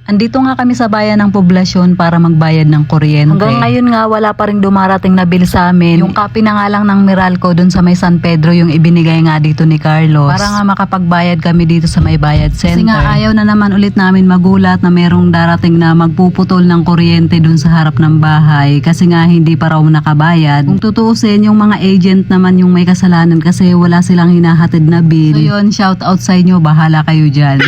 Andito nga kami sa bayan ng poblasyon para magbayad ng kuryente. Hanggang ngayon nga wala pa rin dumarating na bill sa amin. Yung copy na nga lang ng Meralco dun sa may San Pedro yung ibinigay nga dito ni Carlos. Para nga makapagbayad kami dito sa may bayad center. Kasi nga ayaw na naman ulit namin magulat na merong darating na magpuputol ng kuryente dun sa harap ng bahay. Kasi nga hindi pa raw nakabayad. Kung tutuusin yung mga agent naman yung may kasalanan kasi wala silang hinahatid na bill. So yun, shout out sa inyo, bahala kayo dyan.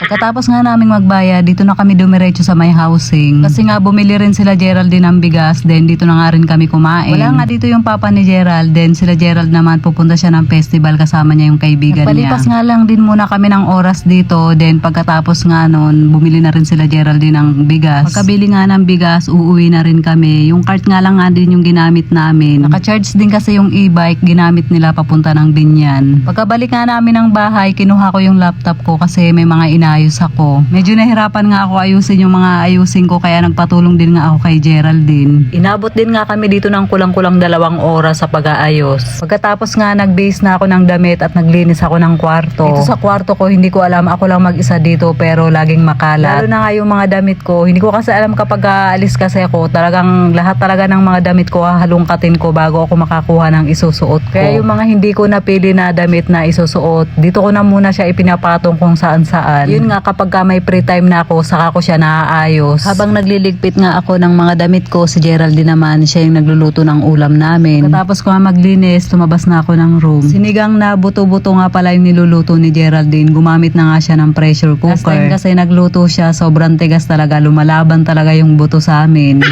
Pagkatapos nga naming magbayad, dito na kami dumiretso sa may housing. Kasi nga bumili rin sila Geraldine ng bigas, then dito na nga rin kami kumain. Wala nga dito yung papa ni Gerald, then sila Gerald naman pupunta siya ng festival kasama niya yung kaibigan niya. Palipas nga lang din muna kami ng oras dito, then pagkatapos nga nun, bumili na rin sila Geraldine ng bigas. Pagkabili nga ng bigas, uuwi na rin kami. Yung cart nga lang nga din yung ginamit namin. Naka-charge din kasi yung e-bike, ginamit nila papunta ng Binyan. Pagkabalik nga namin ng bahay, kinuha ko yung laptop ko kasi may mga inayos ako. Medyo nahirapan nga ako ayusin yung mga ayusin ko kaya nagpatulong din nga ako kay Geraldine. Inabot din nga kami dito ng kulang-kulang 2 oras sa pag-aayos. Pagkatapos nga nag-base na ako ng damit at naglinis ako ng kwarto. Dito sa kwarto ko hindi ko alam, ako lang mag-isa dito pero laging makalat. Lalo na nga yung mga damit ko, hindi ko kasi alam kapag aalis kasi ako, talagang lahat talaga ng mga damit ko hahalungkatin ko bago ako makakuha ng isusuot ko. Kaya yung mga hindi ko napili na damit na isusuot, dito ko na muna siya ipinapatong kung saan-saan. Yun nga kapag may free time na ako, saka ko siya naaayos. Habang nagliligpit nga ako ng mga damit ko, si Geraldine naman, siya yung nagluluto ng ulam namin. Katapos ko nga maglinis, lumabas na ako ng room. Sinigang na buto-buto nga pala yung niluluto ni Geraldine. Gumamit na nga siya ng pressure cooker. Last time kasi nagluto siya, sobrang tigas talaga. Lumalaban talaga yung buto sa amin.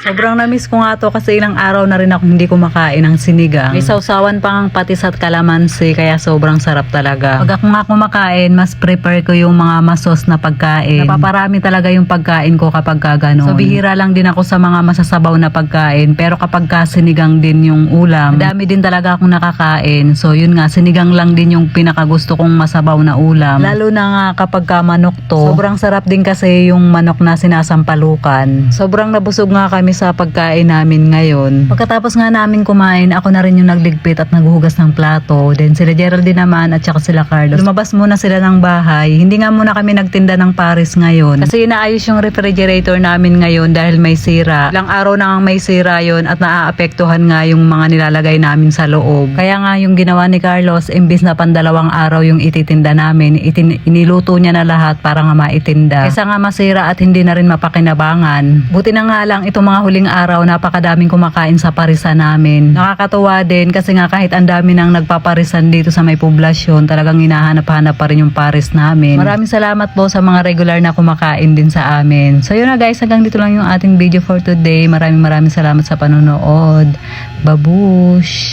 Sobrang na-miss ko nga to kasi ilang araw na rin ako hindi kumakain ng sinigang. May sausawan pang patis at kalamansi kaya sobrang sarap talaga. Pag ako nga kumakain, mas prepare ko yung mga masos na pagkain. Napaparami talaga yung pagkain ko kapag gano'n. So bihira lang din ako sa mga masasabaw na pagkain pero kapag sinigang din yung ulam, madami din talaga akong nakakain. So yun nga, sinigang lang din yung pinakagusto kong masabaw na ulam. Lalo na nga kapag manok to, sobrang sarap din kasi yung manok na sinasampalukan. Sobrang nabusog nga kami sa pagkain namin ngayon. Pagkatapos nga namin kumain, ako na rin yung nagligpit at naghuhugas ng plato. Then sila Geraldine naman at saka sila Carlos. Lumabas muna sila ng bahay. Hindi nga muna kami nagtinda ng Paris ngayon. Kasi inaayos yung refrigerator namin ngayon dahil may sira. Ilang araw na nga may sira yon at naaapektuhan nga yung mga nilalagay namin sa loob. Kaya nga yung ginawa ni Carlos, imbis na 2 araw yung ititinda namin, iniluto niya na lahat para nga maitinda. Kaysa nga masira at hindi na rin mapakinabangan. Buti na nga lang itong mga huling araw, napakadaming kumakain sa parisan namin. Nakakatuwa din kasi nga kahit ang dami nang nagpaparisan dito sa may poblasyon, talagang hinahanap-hanap pa rin yung paris namin. Maraming salamat po sa mga regular na kumakain din sa amin. So yun na guys, hanggang dito lang yung ating video for today. Maraming salamat sa panonood. Babush!